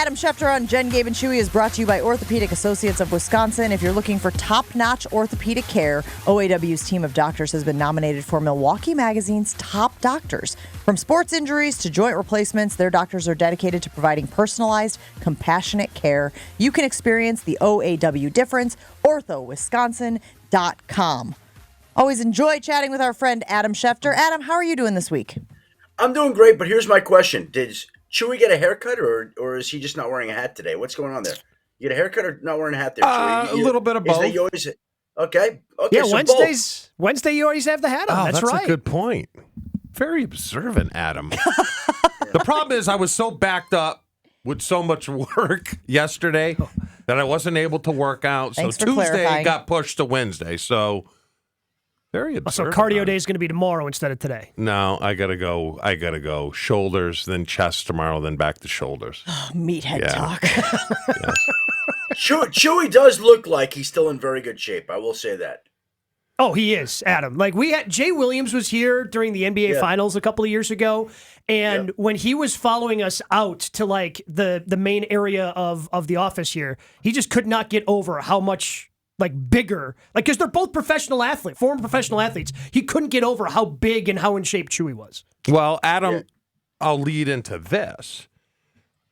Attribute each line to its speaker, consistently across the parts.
Speaker 1: Adam Schefter on Jen, Gabe, and Chewy is brought to you by Orthopedic Associates of Wisconsin. If you're looking for top-notch orthopedic care, OAW's team of doctors has been nominated for Milwaukee Magazine's Top Doctors. From sports injuries to joint replacements, their doctors are dedicated to providing personalized, compassionate care. You can experience the OAW difference, orthowisconsin.com. Always enjoy chatting with our friend Adam Schefter. Adam, how are you doing this week?
Speaker 2: I'm doing great, but here's my question. Did Chewy get a haircut, or is he just not wearing a hat today? What's going on there? You get a haircut or not wearing a hat there, Chewy?
Speaker 3: A little bit of both.
Speaker 2: Is that always okay?
Speaker 4: Yeah,
Speaker 2: so
Speaker 4: Wednesday you always have the hat on.
Speaker 3: Oh,
Speaker 4: that's right.
Speaker 3: a good point. Very observant, Adam. The problem is I was so backed up with so much work yesterday that I wasn't able to work out.
Speaker 1: Thanks
Speaker 3: So
Speaker 1: for
Speaker 3: Tuesday
Speaker 1: clarifying.
Speaker 3: got pushed to Wednesday. So very
Speaker 4: So
Speaker 3: observant.
Speaker 4: cardio day is going to be tomorrow instead of today.
Speaker 3: No, I gotta go shoulders, then chest tomorrow, then back to shoulders.
Speaker 1: Meathead talk.
Speaker 2: Chewy does look like he's still in very good shape. I will say that.
Speaker 4: Oh, he is, Adam. Like Jay Williams was here during the NBA Finals a couple of years ago, and when he was following us out to like the main area of the office here, he just could not get over how much bigger, because they're both former professional athletes. He couldn't get over how big and how in shape Chewy was.
Speaker 3: Well, Adam, I'll lead into this.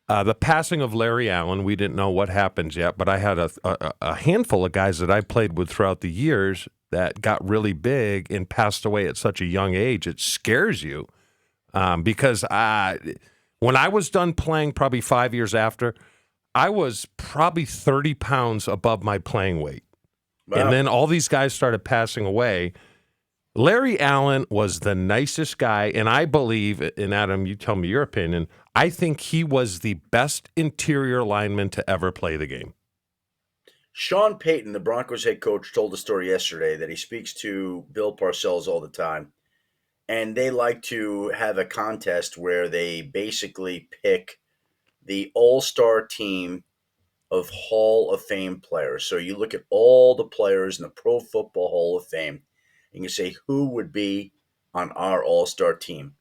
Speaker 3: The passing of Larry Allen, we didn't know what happens yet, but I had a handful of guys that I played with throughout the years that got really big and passed away at such a young age. It scares you because when I was done playing, probably 5 years after, I was probably 30 pounds above my playing weight. Wow. And then all these guys started passing away. Larry Allen was the nicest guy, and I believe, and Adam, you tell me your opinion, I think he was the best interior lineman to ever play the game.
Speaker 2: Sean Payton, the Broncos head coach, told a story yesterday that he speaks to Bill Parcells all the time, and they like to have a contest where they basically pick the all-star team of Hall of Fame players. So you look at all the players in the Pro Football Hall of Fame, and you say, who would be on our all-star team?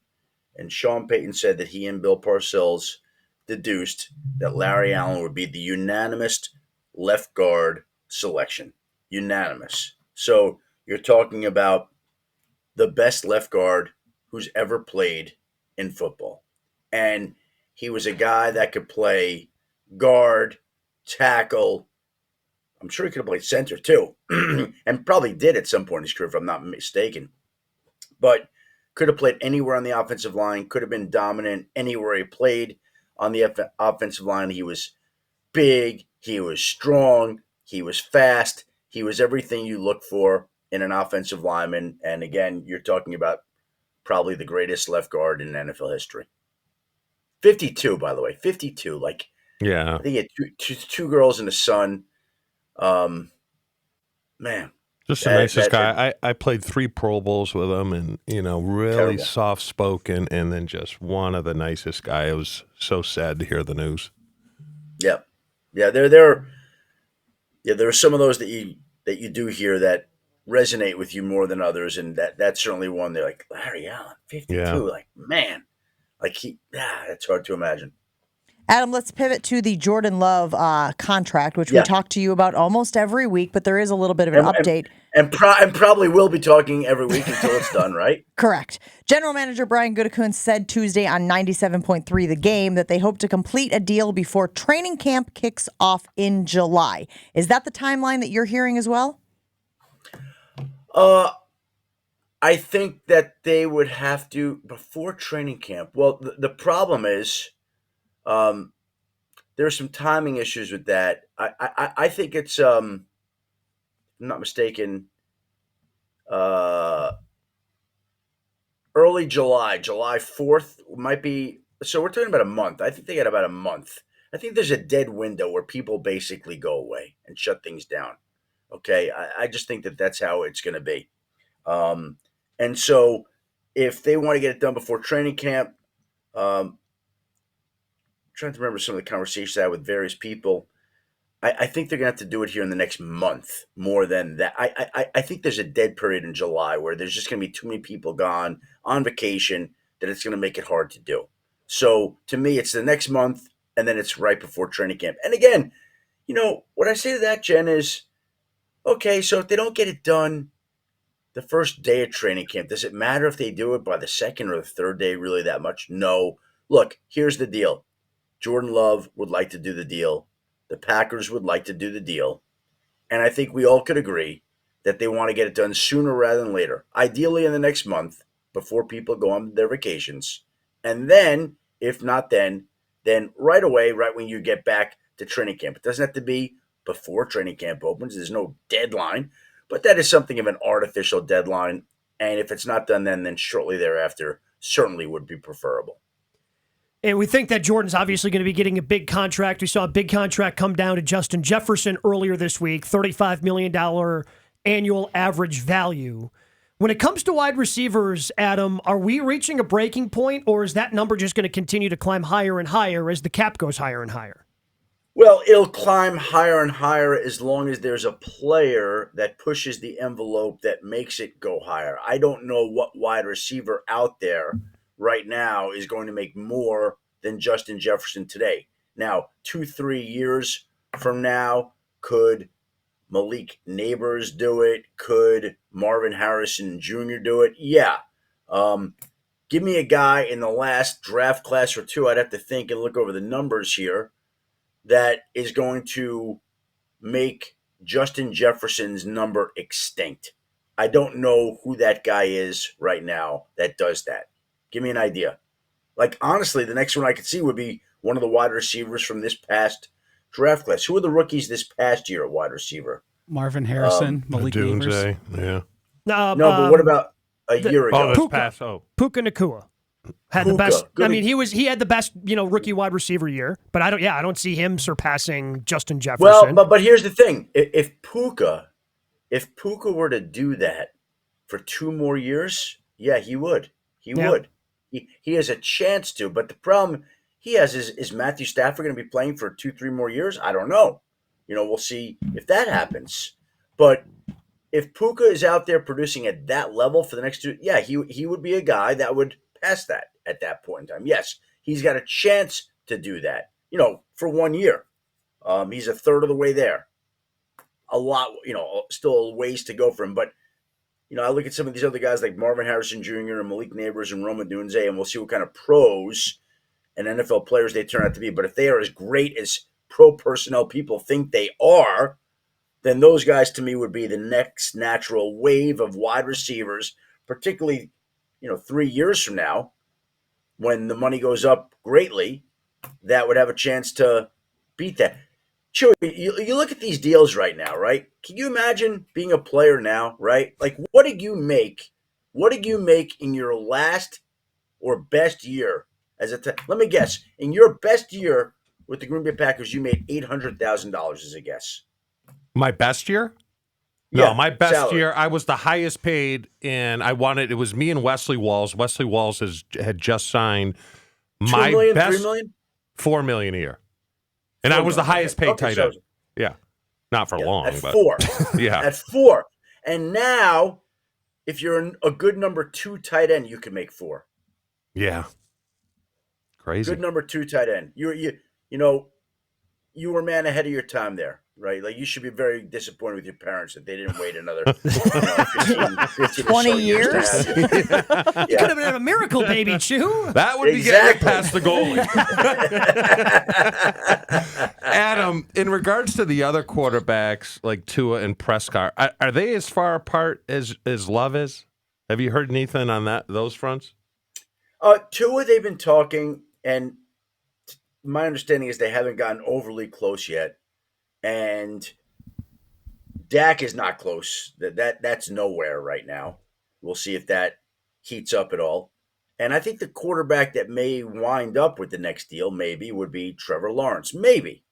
Speaker 2: And Sean Payton said that he and Bill Parcells deduced that Larry Allen would be the unanimous left guard selection. Unanimous. So you're talking about the best left guard who's ever played in football. And he was a guy that could play guard, tackle. I'm sure he could have played center too, and probably did at some point in his career, if I'm not mistaken. But could have played anywhere on the offensive line, could have been dominant anywhere he played on the offensive line. He was big, he was strong, he was fast, he was everything you look for in an offensive lineman. And again, you're talking about probably the greatest left guard in NFL history. 52, by the way, 52.
Speaker 3: Yeah,
Speaker 2: I think he had two girls and a son. Man,
Speaker 3: just the nicest guy. I played 3 Pro Bowls with him, and really soft spoken, and then just one of the nicest guys. It was so sad to hear the news.
Speaker 2: Yeah. There are some of those that you do hear that resonate with you more than others, and that's certainly one. They're like Larry Allen, 52.
Speaker 3: Yeah.
Speaker 2: Man, that's hard to imagine.
Speaker 1: Adam, let's pivot to the Jordan Love contract, which we talk to you about almost every week, but there is a little bit of an update.
Speaker 2: And probably will be talking every week until it's done, right?
Speaker 1: Correct. General Manager Brian Gutekunst said Tuesday on 97.3 The Game that they hope to complete a deal before training camp kicks off in July. Is that the timeline that you're hearing as well?
Speaker 2: I think that they would have to before training camp. Well, the problem is there are some timing issues with that. I think it's, if I'm not mistaken, early July 4th might be. So we're talking about a month. I think they got about a month. I think there's a dead window where people basically go away and shut things down. Okay, I just think that that's how it's going to be. And so if they want to get it done before training camp, trying to remember some of the conversations I had with various people, I think they're going to have to do it here in the next month more than that. I think there's a dead period in July where there's just going to be too many people gone on vacation that it's going to make it hard to do. So to me, it's the next month. and then it's right before training camp. And again, what I say to that, Jen, is, okay, so if they don't get it done the first day of training camp, does it matter if they do it by the second or the third day really that much? No. Look, here's the deal. Jordan Love would like to do the deal. The Packers would like to do the deal. And I think we all could agree that they want to get it done sooner rather than later, ideally in the next month before people go on their vacations. And then, if not then right away, right when you get back to training camp. It doesn't have to be before training camp opens. There's no deadline, but that is something of an artificial deadline. And if it's not done then shortly thereafter certainly would be preferable.
Speaker 4: And we think that Jordan's obviously going to be getting a big contract. We saw a big contract come down to Justin Jefferson earlier this week, $35 million annual average value. When it comes to wide receivers, Adam, are we reaching a breaking point, or is that number just going to continue to climb higher and higher as the cap goes higher and higher?
Speaker 2: Well, it'll climb higher and higher as long as there's a player that pushes the envelope that makes it go higher. I don't know what wide receiver out there right now is going to make more than Justin Jefferson today. Now, 2-3 years from now, could Malik Neighbors do it? Could Marvin Harrison Jr. do it? Yeah. Give me a guy in the last draft class or two, I'd have to think and look over the numbers here, that is going to make Justin Jefferson's number extinct. I don't know who that guy is right now that does that. Give me an idea. Like, honestly, the next one I could see would be one of the wide receivers from this past draft class. Who are the rookies this past year at wide receiver?
Speaker 5: Marvin Harrison, Malik Neighbors.
Speaker 3: Yeah.
Speaker 2: No, but what about a year ago?
Speaker 4: Puka Nacua had the best. I mean, he had the best, rookie wide receiver year. But I don't see him surpassing Justin Jefferson.
Speaker 2: Well, but here's the thing: if Puka were to do that for 2 more years, yeah, he would. He would. He has a chance to. But the problem he has is Matthew Stafford going to be playing for 2-3 more years? I don't know. We'll see if that happens. But if Puka is out there producing at that level for the next 2, yeah, he would be a guy that would pass that at that point in time. Yes, he's got a chance to do that, for 1 year. He's a third of the way there. A lot, still a ways to go for him. But, I look at some of these other guys like Marvin Harrison Jr. and Malik Neighbors and Rome Odunze, and we'll see what kind of pros and NFL players they turn out to be. But if they are as great as pro personnel people think they are, then those guys to me would be the next natural wave of wide receivers, particularly, 3 years from now, when the money goes up greatly, that would have a chance to beat that. Chewy, you look at these deals right now, right? Can you imagine being a player now, right? Like, what did you make? What did you make in your last or best year as a let me guess. In your best year with the Green Bay Packers, you made $800,000 as a guess.
Speaker 3: My best year?
Speaker 2: Yeah,
Speaker 3: No, my best
Speaker 2: salary.
Speaker 3: year, I was the highest paid, and it was me and Wesley Walls. Wesley Walls had just signed my
Speaker 2: 2 million,
Speaker 3: best
Speaker 2: 3 million?
Speaker 3: $4 million a year. And I was the highest paid tight end. Yeah. Not for long,
Speaker 2: at
Speaker 3: but
Speaker 2: 4.
Speaker 3: yeah.
Speaker 2: At 4. And now, if you're a good number 2 tight end, you can make 4.
Speaker 3: Yeah. Crazy.
Speaker 2: Good number 2 tight end. You were a man ahead of your time there, right? Like, you should be very disappointed with your parents that they didn't wait another 15
Speaker 1: 20 years.
Speaker 2: to have you.
Speaker 4: You could have been a miracle baby, Chew.
Speaker 3: That would be getting past the goalie. Adam, in regards to the other quarterbacks like Tua and Prescott, are they as far apart as Love is? Have you heard anything on those fronts?
Speaker 2: Tua, they've been talking, and my understanding is they haven't gotten overly close yet. And Dak is not close. That's nowhere right now. We'll see if that heats up at all. And I think the quarterback that may wind up with the next deal maybe would be Trevor Lawrence. Maybe.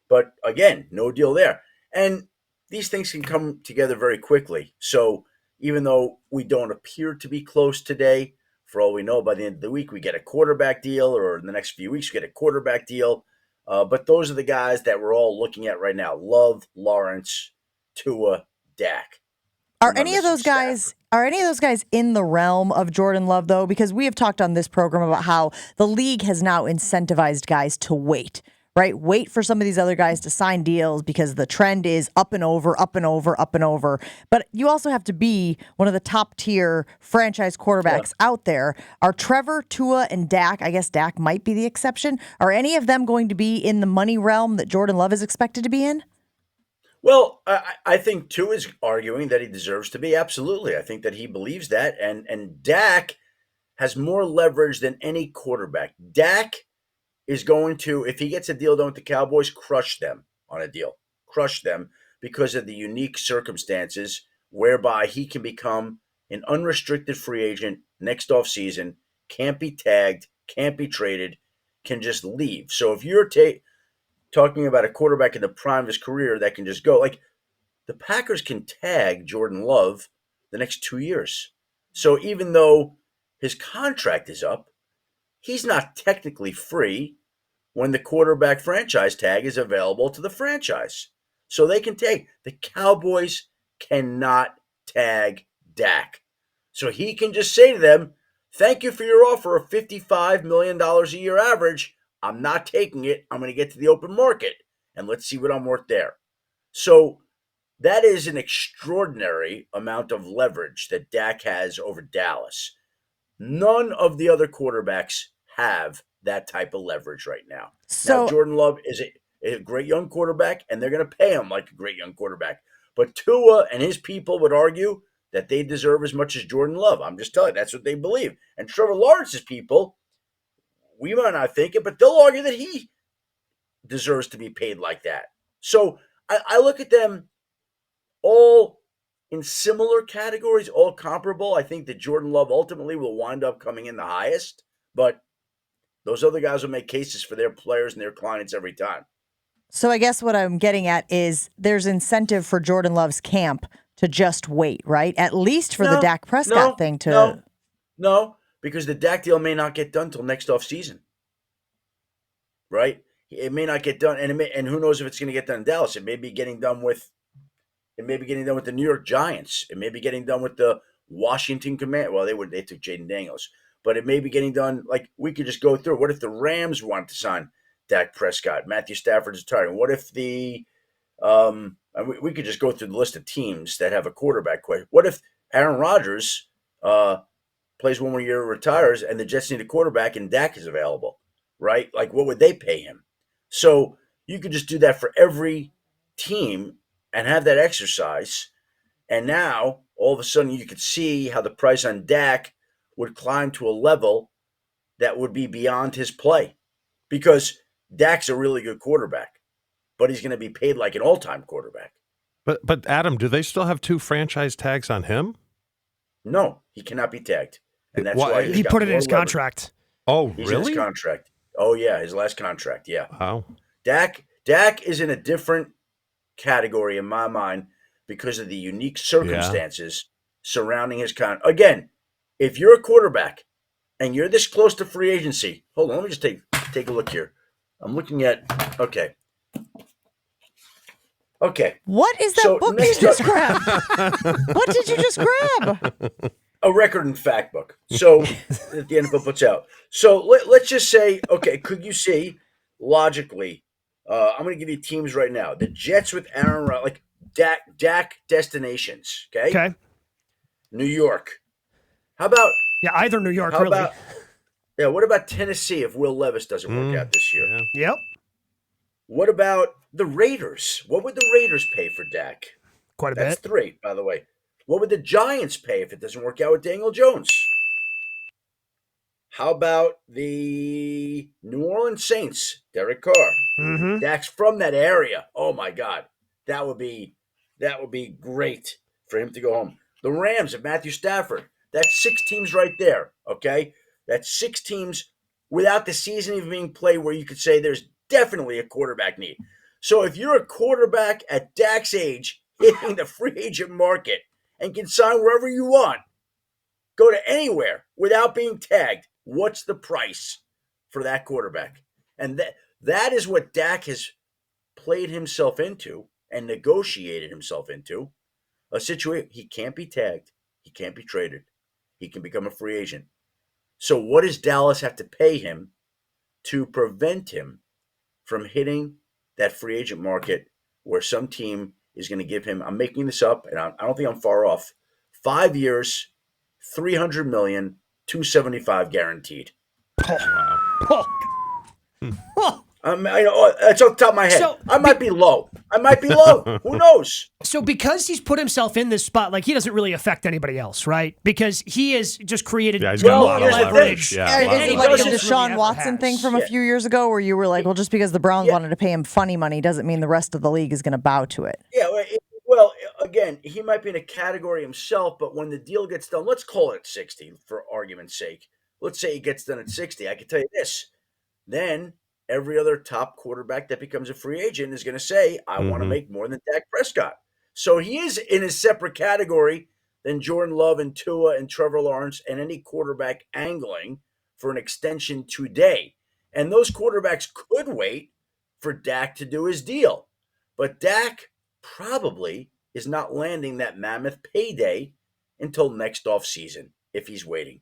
Speaker 2: But again, no deal there. And these things can come together very quickly. So even though we don't appear to be close today, for all we know, by the end of the week, we get a quarterback deal, or in the next few weeks, we get a quarterback deal. But those are the guys that we're all looking at right now. Love, Lawrence, Tua, Dak.
Speaker 1: Are any of those guys in the realm of Jordan Love, though? Because we have talked on this program about how the league has now incentivized guys to wait, right? Wait for some of these other guys to sign deals because the trend is up and over, up and over, up and over. But you also have to be one of the top tier franchise quarterbacks out there. Are Trevor, Tua, and Dak, I guess Dak might be the exception, are any of them going to be in the money realm that Jordan Love is expected to be in?
Speaker 2: Well, I think Tua is arguing that he deserves to be. Absolutely. I think that he believes that. And Dak has more leverage than any quarterback. Dak is going to, if he gets a deal done with the Cowboys, crush them on a deal. Crush them because of the unique circumstances whereby he can become an unrestricted free agent next offseason, can't be tagged, can't be traded, can just leave. So if you're talking about a quarterback in the prime of his career that can just go, like the Packers can tag Jordan Love the next 2 years. So even though his contract is up, he's not technically free when the quarterback franchise tag is available to the franchise. So they can tag. The Cowboys cannot tag Dak. So he can just say to them, thank you for your offer of $55 million a year average. I'm not taking it. I'm going to get to the open market and let's see what I'm worth there. So that is an extraordinary amount of leverage that Dak has over Dallas. None of the other quarterbacks have that type of leverage right now.
Speaker 1: So
Speaker 2: now, Jordan Love is a great young quarterback, and they're going to pay him like a great young quarterback. But Tua and his people would argue that they deserve as much as Jordan Love. I'm just telling you, that's what they believe. And Trevor Lawrence's people, we might not think it, but they'll argue that he deserves to be paid like that. So I look at them all in similar categories, all comparable. I think that Jordan Love ultimately will wind up coming in the highest, but those other guys will make cases for their players and their clients every time.
Speaker 1: So I guess what I'm getting at is there's incentive for Jordan Love's camp to just wait, right? At least for the Dak Prescott thing to...
Speaker 2: No, because the Dak deal may not get done till next offseason, right? It may not get done, and who knows if it's going to get done in Dallas. It may be getting done with the New York Giants. It may be getting done with the Washington Command. Well, they took Jaden Daniels, but it may be getting done. Like we could just go through. What if the Rams wanted to sign Dak Prescott? Matthew Stafford's retiring. What if we could just go through the list of teams that have a quarterback question. What if Aaron Rodgers plays one more year, retires, and the Jets need a quarterback and Dak is available, right? Like what would they pay him? So you could just do that for every team and have that exercise. And now, all of a sudden, you could see how the price on Dak would climb to a level that would be beyond his play. Because Dak's a really good quarterback, but he's going to be paid like an all-time quarterback.
Speaker 3: But Adam, do they still have 2 franchise tags on him?
Speaker 2: No, he cannot be tagged. And that's
Speaker 3: Why-
Speaker 2: why
Speaker 4: He put it in his contract.
Speaker 3: Oh,
Speaker 2: He's in
Speaker 3: really?
Speaker 2: his contract. Oh, yeah, his last contract, yeah.
Speaker 3: Wow.
Speaker 2: Dak is in a different category in my mind because of the unique circumstances surrounding his Again, if you're a quarterback and you're this close to free agency, hold on, let me just take a look here. I'm looking at okay.
Speaker 1: What is that book you just grabbed? What did you just grab?
Speaker 2: A record and fact book. So that the NFL puts out. So let's just say, okay, could you see logically? I'm going to give you teams right now. The Jets with Aaron Rodgers, like Dak destinations. Okay. New York. How about?
Speaker 4: Yeah, either New York,
Speaker 2: How
Speaker 4: really.
Speaker 2: what about Tennessee if Will Levis doesn't work out this year?
Speaker 3: Yeah.
Speaker 4: Yep.
Speaker 2: What about the Raiders? What would the Raiders pay for Dak?
Speaker 4: Quite a
Speaker 2: That's
Speaker 4: bit.
Speaker 2: 3, by the way. What would the Giants pay if it doesn't work out with Daniel Jones? How about the New Orleans Saints? Derek Carr.
Speaker 4: Mm-hmm.
Speaker 2: Dak's from that area. Oh my God, that would be great for him to go home. The Rams of Matthew Stafford. That's 6 teams right there. Okay, that's 6 teams without the season even being played, where you could say there's definitely a quarterback need. So if you're a quarterback at Dak's age, hitting the free agent market and can sign wherever you want, go to anywhere without being tagged, what's the price for that quarterback? And that is what Dak has played himself into and negotiated himself into, a situation. He can't be tagged. He can't be traded. He can become a free agent. So what does Dallas have to pay him to prevent him from hitting that free agent market where some team is going to give him, I'm making this up, and I don't think I'm far off, 5 years, $300 million, $275 guaranteed. I know it's off the top of my head. I might be low. Who knows?
Speaker 4: So because he's put himself in this spot, like he doesn't really affect anybody else, right? Because he has just created
Speaker 3: he's got a lot of
Speaker 2: leverage.
Speaker 3: leverage.
Speaker 1: Is it like the Deshaun Watson thing from a few years ago where you were like, well, just because the Browns wanted to pay him funny money doesn't mean the rest of the league is going to bow to it.
Speaker 2: Yeah, well, again, he might be in a category himself, but when the deal gets done, let's call it 60 for argument's sake. Let's say he gets done at 60. I can tell you this. Then every other top quarterback that becomes a free agent is going to say, I want to make more than Dak Prescott. So he is in a separate category than Jordan Love and Tua and Trevor Lawrence and any quarterback angling for an extension today. And those quarterbacks could wait for Dak to do his deal. But Dak probably is not landing that mammoth payday until next offseason if he's waiting.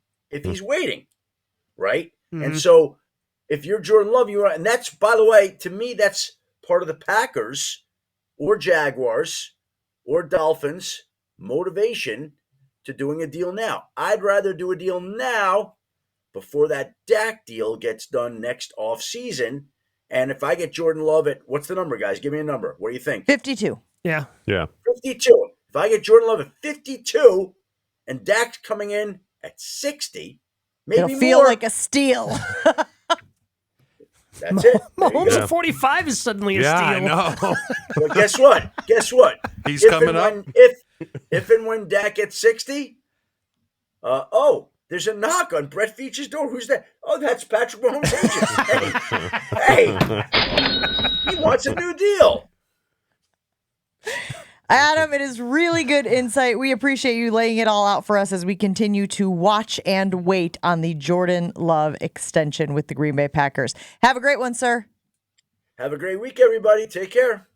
Speaker 2: Right? And so if you're Jordan Love, and that's, by the way, to me, that's part of the Packers or Jaguars or Dolphins' motivation to doing a deal now. I'd rather do a deal now before that Dak deal gets done next offseason. And if I get Jordan Love at, what's the number, guys? Give me a number. What do you think?
Speaker 1: 52.
Speaker 4: Yeah.
Speaker 2: 52. If I get Jordan Love at 52 and Dak's coming in at 60, maybe
Speaker 1: It'll feel
Speaker 2: more.
Speaker 1: like a steal.
Speaker 2: That's it.
Speaker 4: Mahomes at 45 is suddenly a steal.
Speaker 3: I know.
Speaker 2: Well, guess what?
Speaker 3: He's
Speaker 2: If
Speaker 3: coming
Speaker 2: and
Speaker 3: up.
Speaker 2: when- If and when Dak gets 60, there's a knock on Brett Veach's door. Who's that? Oh, that's Patrick Mahomes' agent. Hey, he wants a new deal.
Speaker 1: Adam, it is really good insight. We appreciate you laying it all out for us as we continue to watch and wait on the Jordan Love extension with the Green Bay Packers. Have a great one, sir.
Speaker 2: Have a great week, everybody. Take care.